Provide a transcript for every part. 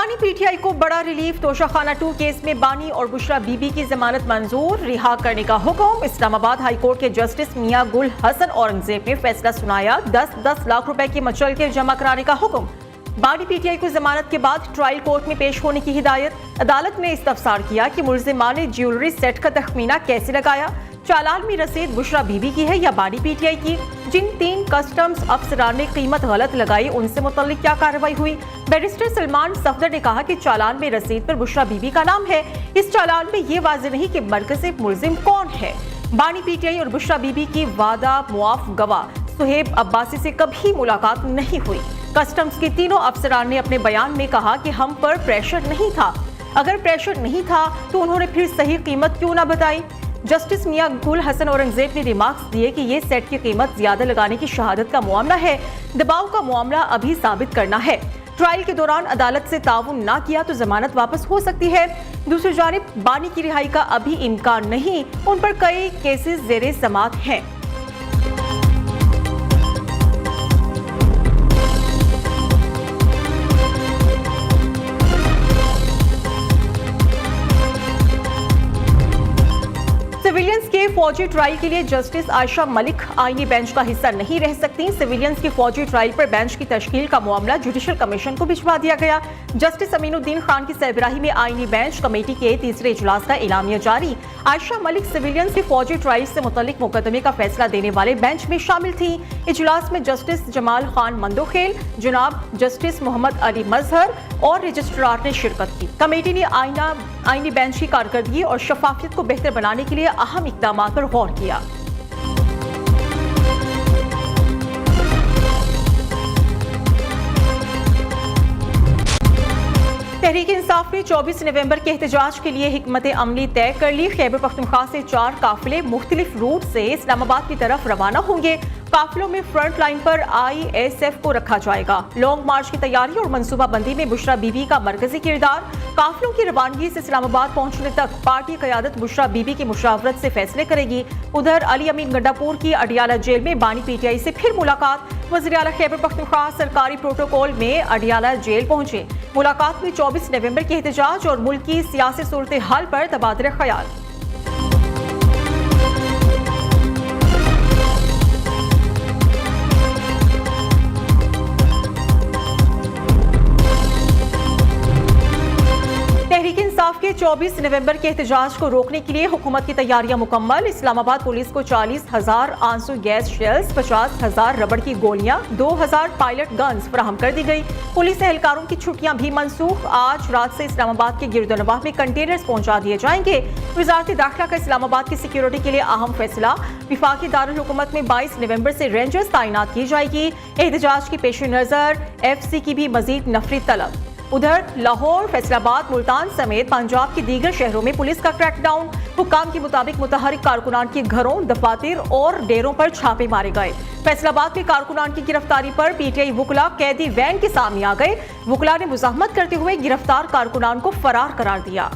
बानी पीटीआई को बड़ा रिलीफ। तोशाखाना 2 केस में बानी और बुशरा बीबी की जमानत मंजूर, रिहा करने का हुक्म। इस्लामाबाद हाई कोर्ट के जस्टिस मियां गुल हसन औरंगजेब ने फैसला सुनाया। 10-10 लाख रुपए की मचल के जमा कराने का हुक्म। बानी पीटीआई को जमानत के बाद ट्रायल कोर्ट में पेश होने की हिदायत। अदालत ने इस्तफसार किया कि मुल्जिमान ने ज्वेलरी सेट का तखमीना कैसे लगाया। चालान में रसीद बुशरा बीबी की है या बानी पीटीआई की। जिन 3 कस्टम्स अफसरान ने कीमत गलत लगाई उनसे मुतल्लिक क्या कार्रवाई हुई। बैरिस्टर सलमान सफदर ने कहा कि चालान में रसीद पर बुशरा बीबी का नाम है। इस चालान में ये वाज़ेह नहीं कि मरकज़ी मुल्जिम कौन है। बानी पीटीआई और बुशरा बीबी की वादा मुआफ गवाह सुहेब अब्बासी से कभी मुलाकात नहीं हुई। कस्टम्स के तीनों अफसरान ने अपने बयान में कहा कि हम पर प्रेशर नहीं था। अगर प्रेशर नहीं था तो उन्होंने फिर सही कीमत क्यों ना बताई। जस्टिस मियां गुल हसन औरंगजेब ने रिमार्क्स दिए कि ये सेट की कीमत ज्यादा लगाने की शहादत का मामला है। दबाव का मामला अभी साबित करना है। ट्रायल के दौरान अदालत से ताउन ना किया तो जमानत वापस हो सकती है। दूसरी जानिब बानी की रिहाई का अभी इम्कान नहीं, उन पर कई केसेस ज़ेरे समाअत हैं। सिविलियंस के फौजी ट्रायल के लिए जस्टिस आयशा मलिक आईनी बेंच का हिस्सा नहीं रह सकती। सिविलियंस की फौजी ट्रायल पर बेंच की तश्कील का मामला जुडिशल कमीशन को भिजवा दिया गया। जस्टिस अमीनुद्दीन खान की सरबराही में आईनी बेंच कमेटी के तीसरे इजलास का एलामिया जारी। आयशा मलिक सिविलियंस की फौजी ट्रायल से मुतल्लिक मुकदमे का फैसला देने वाले बेंच में शामिल थी। इजलास में जस्टिस जमाल खान मंदोखेल, जनाब जस्टिस मोहम्मद अली मजहर और रजिस्ट्रार ने शिरकत की। कमेटी ने आईनी बेंच की कारकर्दगी और शफाफियत को बेहतर बनाने के लिए अहम इक़दामात पर गौर किया। तहरीक इंसाफ ने 24 नवंबर के एहतजाज के लिए हिकमत अमली तय कर ली। खैबर पख्तूनख्वा से 4 काफिले मुख्तलिफ रूट से इस्लामाबाद की तरफ रवाना होंगे। काफिलों में फ्रंट लाइन पर ISF को रखा जाएगा। लॉन्ग मार्च की तैयारी और मनसूबाबंदी में बुशरा बीबी का मरकजी किरदार। काफिलों की रवानगी से इस्लामाबाद पहुंचने तक पार्टी क़यादत बुशरा बीबी की मुशावरत से फैसले करेगी। उधर अली अमीन गंडापुर की अडियाला जेल में बानी पीटीआई से फिर मुलाकात। वज़ीर आला खैबर पख्तूनख्वा सरकारी प्रोटोकॉल में अडियाला जेल पहुंचे। मुलाकात में 24 नवंबर के एहतजाज और मुल्क की सियासी सूरत हाल पर तबादला ख्याल। तहरीक इंसाफ के 24 नवंबर के एहतजाज को रोकने के लिए हुकूमत की तैयारियां मुकम्मल। इस्लामाबाद पुलिस को 40,000 आंसू गैस शेल्स, 50,000 रबड़ की गोलियां, 2,000 पायलट गन्स फराहम कर दी गई। पुलिस एहलकारों की छुट्टियां भी मनसूख। आज रात से इस्लामाबाद के गिरदोनवाह में कंटेनर्स पहुंचा दिए जाएंगे। वजारत दाखिला का इस्लामाबाद की सिक्योरिटी के लिए अहम फैसला। विफाकी दारुल हुकूमत में 22 नवंबर से रेंजर्स तैनात की जाएगी। एहतजाज के पेश नज़र FC की भी मजीद नफरी तलब। उधर लाहौर, फैसलाबाद, मुल्तान समेत पंजाब के दीगर शहरों में पुलिस का क्रैकडाउन। हुक्काम के मुताबिक मुतहरिक कारकुनान के घरों, दफातर और डेरों पर छापे मारे गए। फैसलाबाद में कारकुनान की गिरफ्तारी पर PTI वुकला कैदी वैन के सामने आ गए। वुकला ने मुजाहमत करते हुए गिरफ्तार कारकुनान को फरार करार दिया।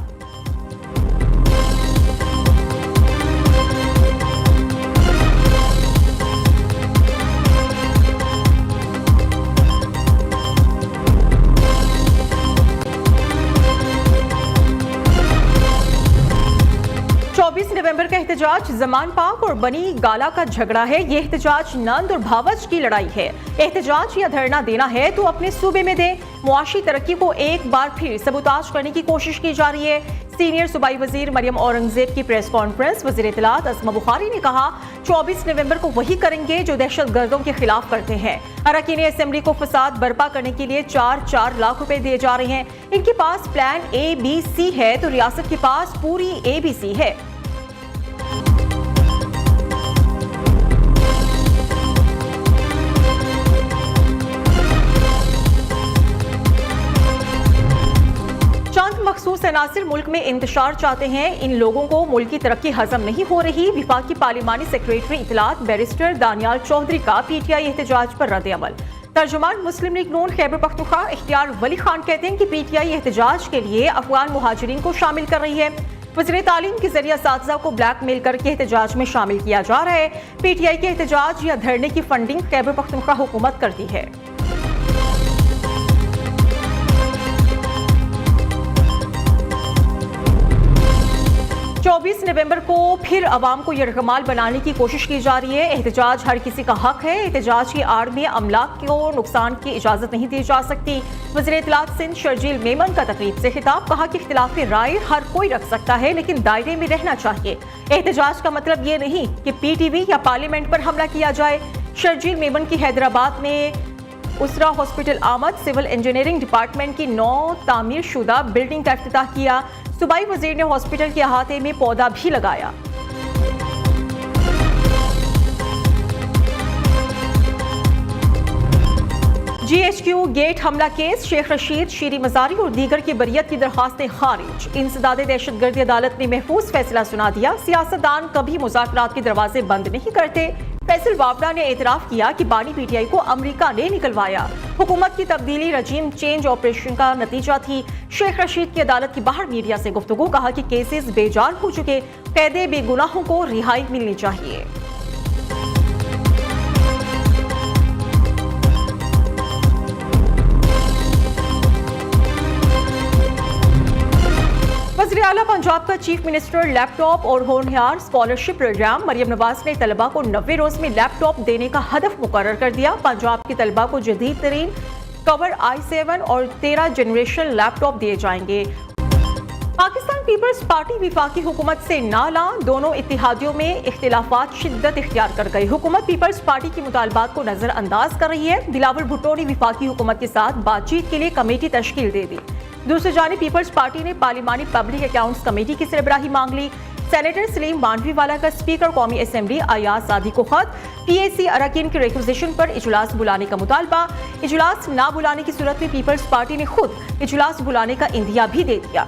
नवंबर का एहतजाज जमान पाक और बनी गाला का झगड़ा है। ये एहतजाज नंद और भावच की लड़ाई है। एहतजाज या धरना देना है तो अपने सूबे में दें। मुआशी तरक्की को एक बार फिर सबूताज करने की कोशिश की जा रही है। सीनियर सूबाई वजीर मरियम औरंगजेब की प्रेस कॉन्फ्रेंस। वजीर इत्तलात अज़मा बुखारी ने कहा 24 नवंबर को वही करेंगे जो दहशत गर्दों के खिलाफ करते हैं। अरकान असेंबली को फसाद बर्पा करने के लिए 4-4 लाख रुपए दिए जा रहे हैं। इनके पास प्लान ABC है तो रियासत के पास पूरी ABC है। मखसूस अनासिर मुल्क में इंतशार चाहते हैं। इन लोगों को मुल्क की तरक्की हजम नहीं हो रही। विफाकी पार्लिमानी सेक्रेटरी इत्तलात बैरिस्टर दानियाल चौधरी का PTI एहतजाज पर रद्द-ए-अमल। तर्जुमान मुस्लिम लीग नून खैबर पख्तूनख्वा इख्तियार वली खान कहते हैं कि PTI एहतजाज के लिए अफगान मुहाजिरीन को शामिल कर रही है। वज़ीर तालीम के जरिए असातिज़ा को ब्लैकमेल करके एहतजाज में शामिल किया जा रहा है। PTI के एहतजाज या धरने की फंडिंग खैबर पख्तूनख्वा हुकूमत करती है। नवंबर को फिर अवाम को यरगमाल बनाने की कोशिश की जा रही है। एहतजाज हर किसी का हक है। एहतजाज की आड़ में अमलाक को नुकसान की इजाजत नहीं दी जा सकती। वज़ीर इत्तलात सिंध शर्जील मेमन का तकरीब से खिताब, कहा कि इख्तिलाफी राय हर कोई रख सकता है लेकिन दायरे में रहना चाहिए। एहतजाज का मतलब ये नहीं कि PTV या पार्लियामेंट पर हमला किया जाए। शर्जील मेमन की हैदराबाद में उसरा हॉस्पिटल आमद, सिविल इंजीनियरिंग डिपार्टमेंट की 9 तामीर शुदा बिल्डिंग का इफ्तिताह किया। सूबाई वजीर ने हॉस्पिटल के अहाते में पौधा भी लगाया। GHQ गेट हमला केस, शेख रशीद, शीरी मजारी और दीगर की बरियत की दरखास्तें खारिज। इंसदादे दहशतगर्दी अदालत ने महफूज फैसला सुना दिया। सियासतदान कभी मुज़ाकरात के दरवाजे बंद नहीं करते। फैसल वावड़ा ने एतराफ किया कि बानी PTI को अमेरिका ने निकलवाया। हुकूमत की तब्दीली रजीम चेंज ऑपरेशन का नतीजा थी। शेख रशीद की अदालत की बाहर मीडिया से गुफ्तगू, कहा कि केसेस बेजान हो चुके, कैदे बेगुनाहों को रिहाई मिलनी चाहिए। वज़ीर आला पंजाब का चीफ मिनिस्टर लैपटॉप और होनहार स्कॉलरशिप प्रोग्राम, मरियम नवाज ने तलबा को 90 रोज में लैपटॉप देने का हदफ मुकर्रर कर दिया। पंजाब की तलबा को जदीद तरीन कवर i7 और 13 जनरेशन लैपटॉप दिए जाएंगे। पाकिस्तान पीपल्स पार्टी विफाकी हुकूमत से नाला, दोनों इत्तेहादियों में इख्तिलाफात शिद्दत इख्तियार कर गई। हुकूमत पीपल्स पार्टी की मुतालबात को नजरअंदाज कर रही है। बिलावल भुट्टो ने विफाकी हुकूमत के साथ बातचीत के लिए कमेटी तश्कील दे दी। दूसरी जानिब पीपल्स पार्टी ने पार्लिमानी पब्लिक अकाउंट्स कमेटी की सरबराही मांग ली। सेनेटर सलीम मांडवीवाला का स्पीकर कौमी असेंबली अयाज सादी को खत, PAC अरकान के रिक्विजिशन पर इजलास बुलाने का मुतालबा। इजलास ना बुलाने की सूरत में पीपल्स पार्टी ने खुद इजलास बुलाने का इंदिया भी दे दिया।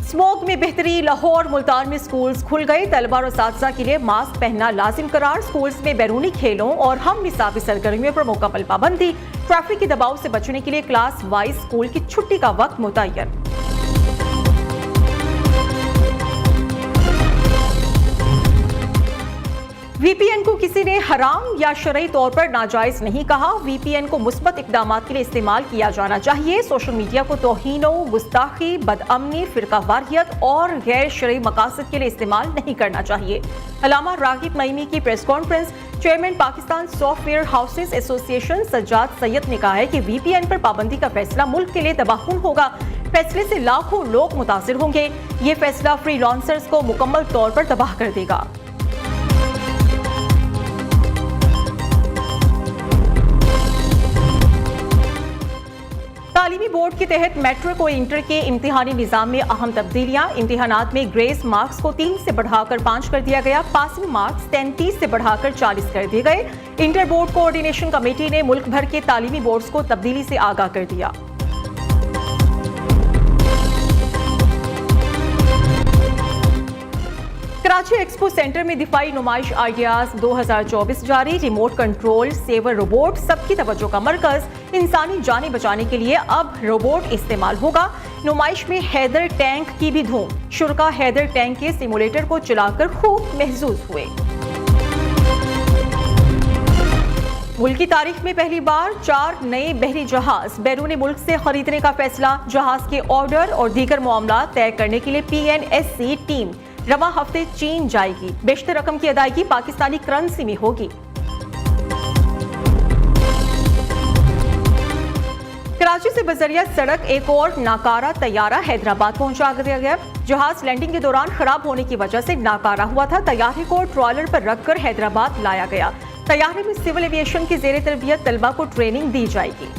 स्मोक में बेहतरी, लाहौर मुल्तान में स्कूल्स खुल गए। तलबा और असातिज़ा के लिए मास्क पहनना लाजिम करार। स्कूल्स में बैरूनी खेलों और हम निसाबी सरगर्मियों पर मुकम्मल पाबंदी। ट्रैफिक के दबाव से बचने के लिए क्लास वाइज स्कूल की छुट्टी का वक्त मुतय्यन। VPN को किसी ने हराम या शरई तौर पर नाजायज नहीं कहा। VPN को मुस्बत इक़दामात के लिए इस्तेमाल किया जाना चाहिए। सोशल मीडिया को तौहीनो, गुस्ताखी, बदअमनी, फिरकावारियत और गैर शरई मकासद के लिए इस्तेमाल नहीं करना चाहिए। अल्लामा रागिब नईमी की press conference. Chairman Pakistan software houses association Sajjad Syed ने कहा है कि VPN पर पाबंदी का फैसला मुल्क के लिए तबाहकुन होगा। फैसले से लाखों लोग मुतासिर होंगे। ये फैसला फ्रीलांसर्स को मुकम्मल तौर पर तबाह कर देगा। तालीमी बोर्ड के तहत मैट्रिक और इंटर के इम्तिहानी निज़ाम में अहम तब्दीलियां। इम्तिहानात में ग्रेस मार्क्स को 3 से बढ़ाकर 5 कर दिया गया। पासिंग मार्क्स 33 से बढ़ाकर 40 कर दिए गए। इंटर बोर्ड कोऑर्डिनेशन कमेटी ने मुल्क भर के तालीमी बोर्ड्स को तब्दीली से आगाह कर दिया। कराची एक्सपो सेंटर में दिफाई नुमाइश आइडियाज 2024 जारी। रिमोट कंट्रोल सेवर रोबोट सबकी तवज्जो का मरकज। इंसानी जानें बचाने के लिए अब रोबोट इस्तेमाल होगा। नुमाइश में हैदर टैंक की भी धूम। शुरका हैदर टैंक के सिमुलेटर को चलाकर खूब महसूस हुए। मुल्क की तारीख में पहली बार 4 नए बहरी जहाज बैरून मुल्क से खरीदने का फैसला। जहाज के ऑर्डर और दीगर मामला तय करने के लिए PNSC टीम रवा हफ्ते चीन जाएगी। बेशतर रकम की अदायगी पाकिस्तानी करेंसी में होगी। कराची से बजरिया सड़क एक और नाकारा तैयारा हैदराबाद पहुंचा दिया गया। जहाज लैंडिंग के दौरान खराब होने की वजह से नाकारा हुआ था। तैयारे को ट्रॉलर पर रखकर हैदराबाद लाया गया। तैयारे में सिविल एविएशन की जेर तरबियत तलबा को ट्रेनिंग दी जाएगी।